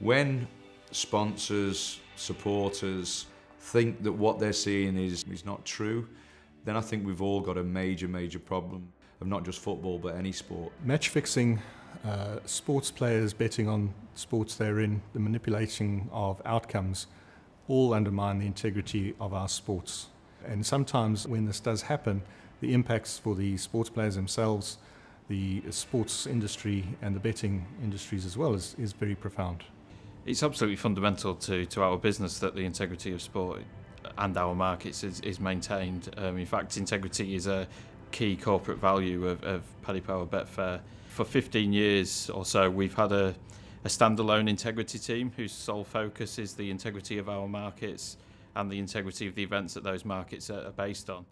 When sponsors, supporters think that what they're seeing is not true, then I think we've all got a major problem of not just football but any sport. Match fixing, sports players betting on sports they're in, the manipulating of outcomes, all undermine the integrity of our sports. And sometimes when this does happen, the impacts for the sports players themselves, the sports industry and the betting industries as well is very profound. It's absolutely fundamental to our business that the integrity of sport and our markets is maintained. In fact, integrity is a key corporate value of Paddy Power Betfair. For 15 years or so, we've had a standalone integrity team whose sole focus is the integrity of our markets and the integrity of the events that those markets are based on.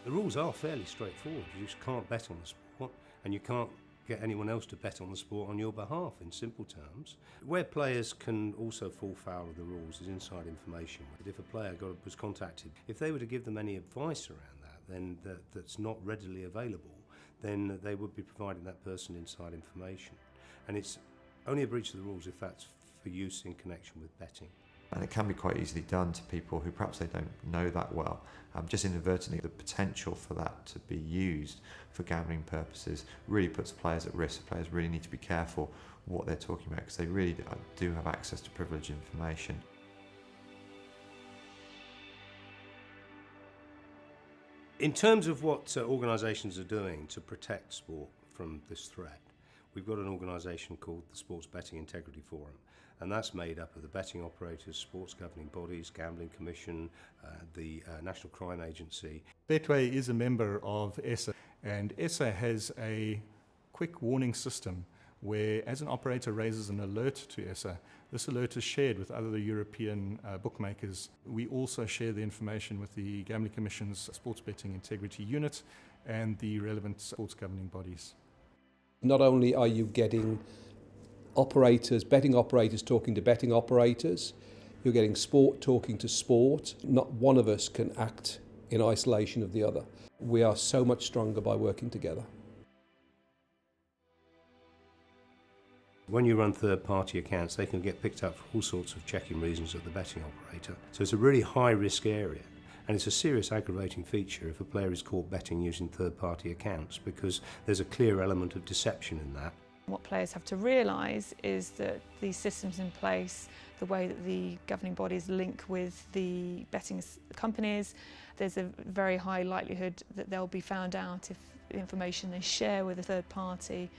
The rules are fairly straightforward. You just can't bet on the sport, and you can't get anyone else to bet on the sport on your behalf, in simple terms. Where players can also fall foul of the rules is inside information. If a player was contacted, if they were to give them any advice around that, then that's not readily available, then they would be providing that person inside information. And it's only a breach of the rules if that's for use in connection with betting. And it can be quite easily done to people who perhaps they don't know that well. Just inadvertently, the potential for that to be used for gambling purposes really puts players at risk. Players really need to be careful what they're talking about because they really do have access to privileged information. In terms of what organisations are doing to protect sport from this threat, we've got an organisation called the Sports Betting Integrity Forum, and that's made up of the betting operators, sports governing bodies, Gambling Commission, the National Crime Agency. Betway is a member of ESSA, and ESSA has a quick warning system where, as an operator raises an alert to ESSA, this alert is shared with other European bookmakers. We also share the information with the Gambling Commission's Sports Betting Integrity Unit and the relevant sports governing bodies. Not only are you getting betting operators talking to betting operators, you're getting sport talking to sport. Not one of us can act in isolation of the other. We are so much stronger by working together. When you run third-party accounts, they can get picked up for all sorts of checking reasons at the betting operator. So it's a really high-risk area, and it's a serious aggravating feature if a player is caught betting using third-party accounts because there's a clear element of deception in that. What players have to realise is that these systems in place, the way that the governing bodies link with the betting companies, there's a very high likelihood that they'll be found out if the information they share with a third party.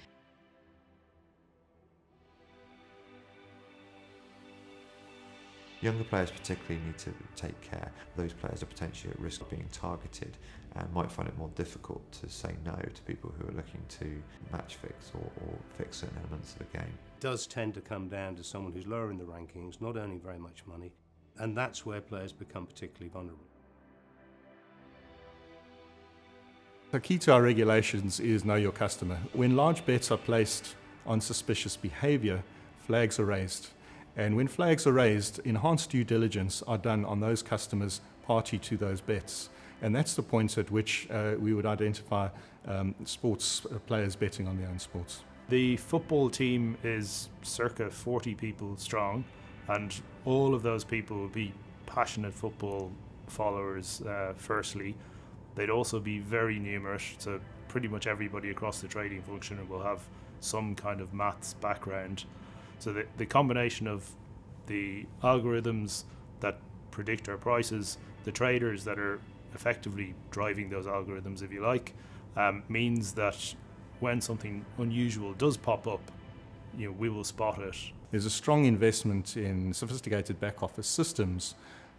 Younger players particularly need to take care. Those players are potentially at risk of being targeted and might find it more difficult to say no to people who are looking to match fix or fix certain elements of the game. It does tend to come down to someone who's lower in the rankings, not earning very much money, and that's where players become particularly vulnerable. The key to our regulations is know your customer. When large bets are placed on suspicious behaviour, flags are raised. And when flags are raised, enhanced due diligence are done on those customers party to those bets. And that's the point at which we would identify sports players betting on their own sports. The football team is circa 40 people strong, and all of those people will be passionate football followers firstly. They'd also be very numerous, so pretty much everybody across the trading function will have some kind of maths background. So the combination of the algorithms that predict our prices, the traders that are effectively driving those algorithms, if you like, means that when something unusual does pop up, we will spot it. There's a strong investment in sophisticated back office systems.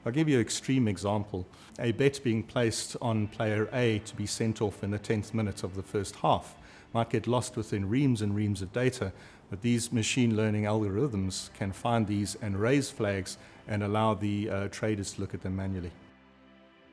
I'll give you an extreme example. A bet being placed on player A to be sent off in the 10th minute of the first half might get lost within reams and reams of data, but these machine learning algorithms can find these and raise flags and allow the traders to look at them manually.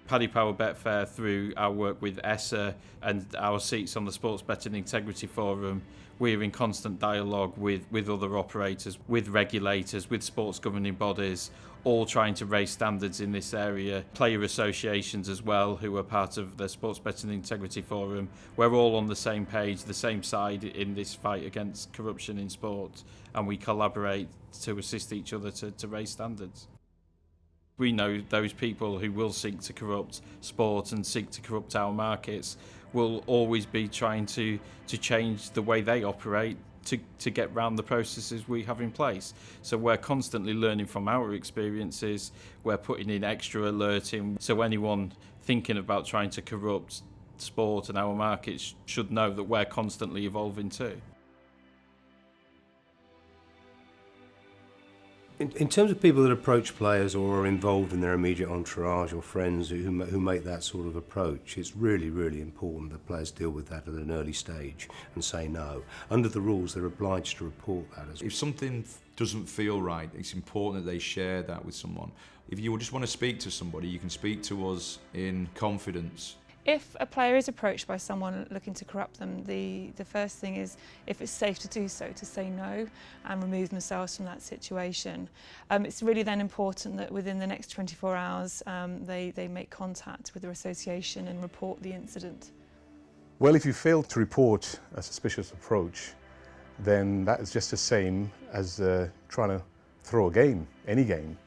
Paddy Power Betfair, through our work with ESSA and our seats on the Sports Betting Integrity Forum, we're in constant dialogue with other operators, with regulators, with sports governing bodies, all trying to raise standards in this area. Player associations as well, who are part of the Sports Betting Integrity Forum. We're all on the same page, the same side in this fight against corruption in sport, and we collaborate to assist each other to raise standards. We know those people who will seek to corrupt sport and seek to corrupt our markets will always be trying to change the way they operate to get round the processes we have in place. So we're constantly learning from our experiences, we're putting in extra alerting, so anyone thinking about trying to corrupt sport and our markets should know that we're constantly evolving too. In terms of people that approach players or are involved in their immediate entourage or friends who make that sort of approach, it's really, really important that players deal with that at an early stage and say no. Under the rules, they're obliged to report that. If something doesn't feel right, it's important that they share that with someone. If you just want to speak to somebody, you can speak to us in confidence. If a player is approached by someone looking to corrupt them, the first thing is, if it's safe to do so, to say no and remove themselves from that situation. It's really then important that within the next 24 hours they make contact with their association and report the incident. Well, if you fail to report a suspicious approach, then that is just the same as trying to throw a game, any game,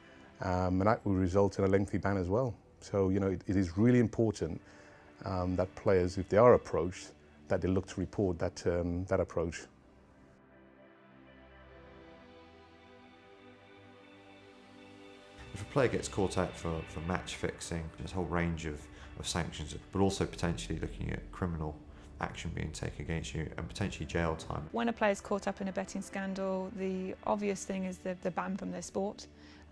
and that will result in a lengthy ban as well. So, you know, it is really important that players, if they are approached, that they look to report that approach. If a player gets caught out for match fixing, there's a whole range of sanctions, but also potentially looking at criminal action being taken against you and potentially jail time. When a player's caught up in a betting scandal, the obvious thing is the ban from their sport,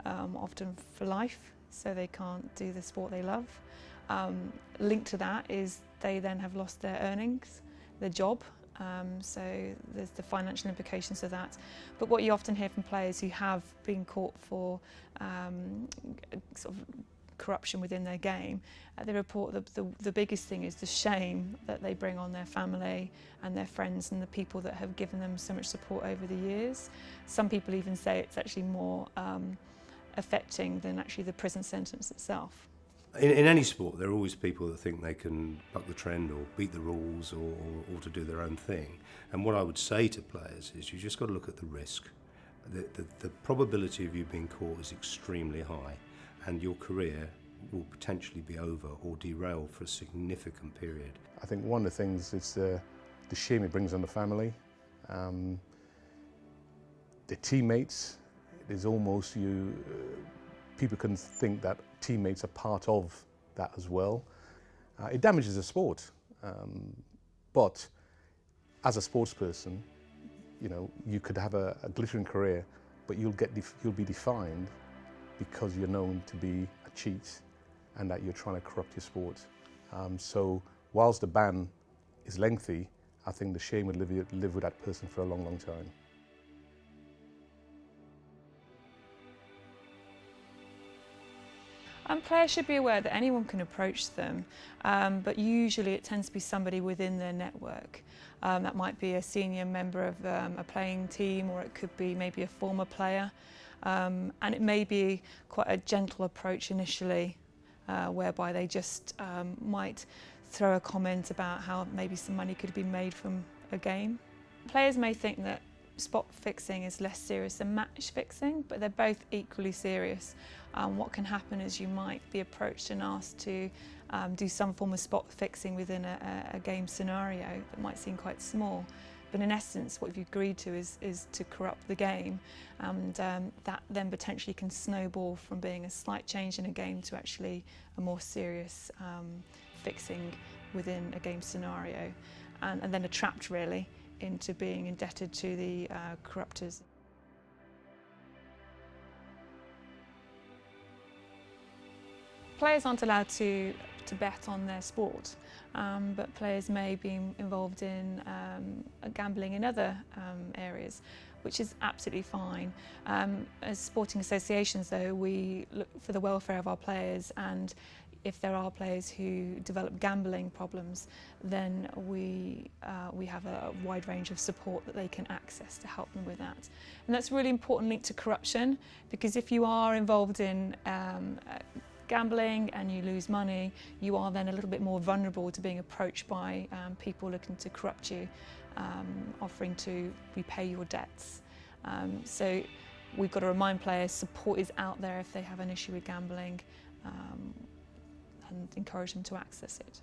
often for life, so they can't do the sport they love. Linked to that is they then have lost their earnings, their job, so there's the financial implications of that. But what you often hear from players who have been caught for sort of corruption within their game, they report the biggest thing is the shame that they bring on their family and their friends and the people that have given them so much support over the years. Some people even say it's actually more affecting than actually the prison sentence itself. In any sport, there are always people that think they can buck the trend or beat the rules or to do their own thing. And what I would say to players is you just got to look at the risk. The probability of you being caught is extremely high, and your career will potentially be over or derailed for a significant period. I think one of the things is the shame it brings on the family, the teammates. It is almost people can think that teammates are part of that as well. It damages the sport, but as a sports person, you know, you could have a glittering career, but you'll be defined because you're known to be a cheat and that you're trying to corrupt your sport. So whilst the ban is lengthy, I think the shame would live with that person for a long, long time. Players should be aware that anyone can approach them, but usually it tends to be somebody within their network. That might be a senior member of a playing team, or it could be maybe a former player. And it may be quite a gentle approach initially, whereby they just might throw a comment about how maybe some money could be made from a game. Players may think that spot fixing is less serious than match fixing, but they're both equally serious. What can happen is you might be approached and asked to do some form of spot fixing within a game scenario that might seem quite small. But in essence, what you've agreed to is to corrupt the game, and that then potentially can snowball from being a slight change in a game to actually a more serious fixing within a game scenario, and then trapped really into being indebted to the corruptors. Players aren't allowed to bet on their sport, but players may be involved in gambling in other areas, which is absolutely fine. As sporting associations though, we look for the welfare of our players, and If there are players who develop gambling problems, then we have a wide range of support that they can access to help them with that. And that's really important linked to corruption, because if you are involved in gambling and you lose money, you are then a little bit more vulnerable to being approached by people looking to corrupt you, offering to repay your debts. So we've got to remind players support is out there if they have an issue with gambling, and encourage them to access it.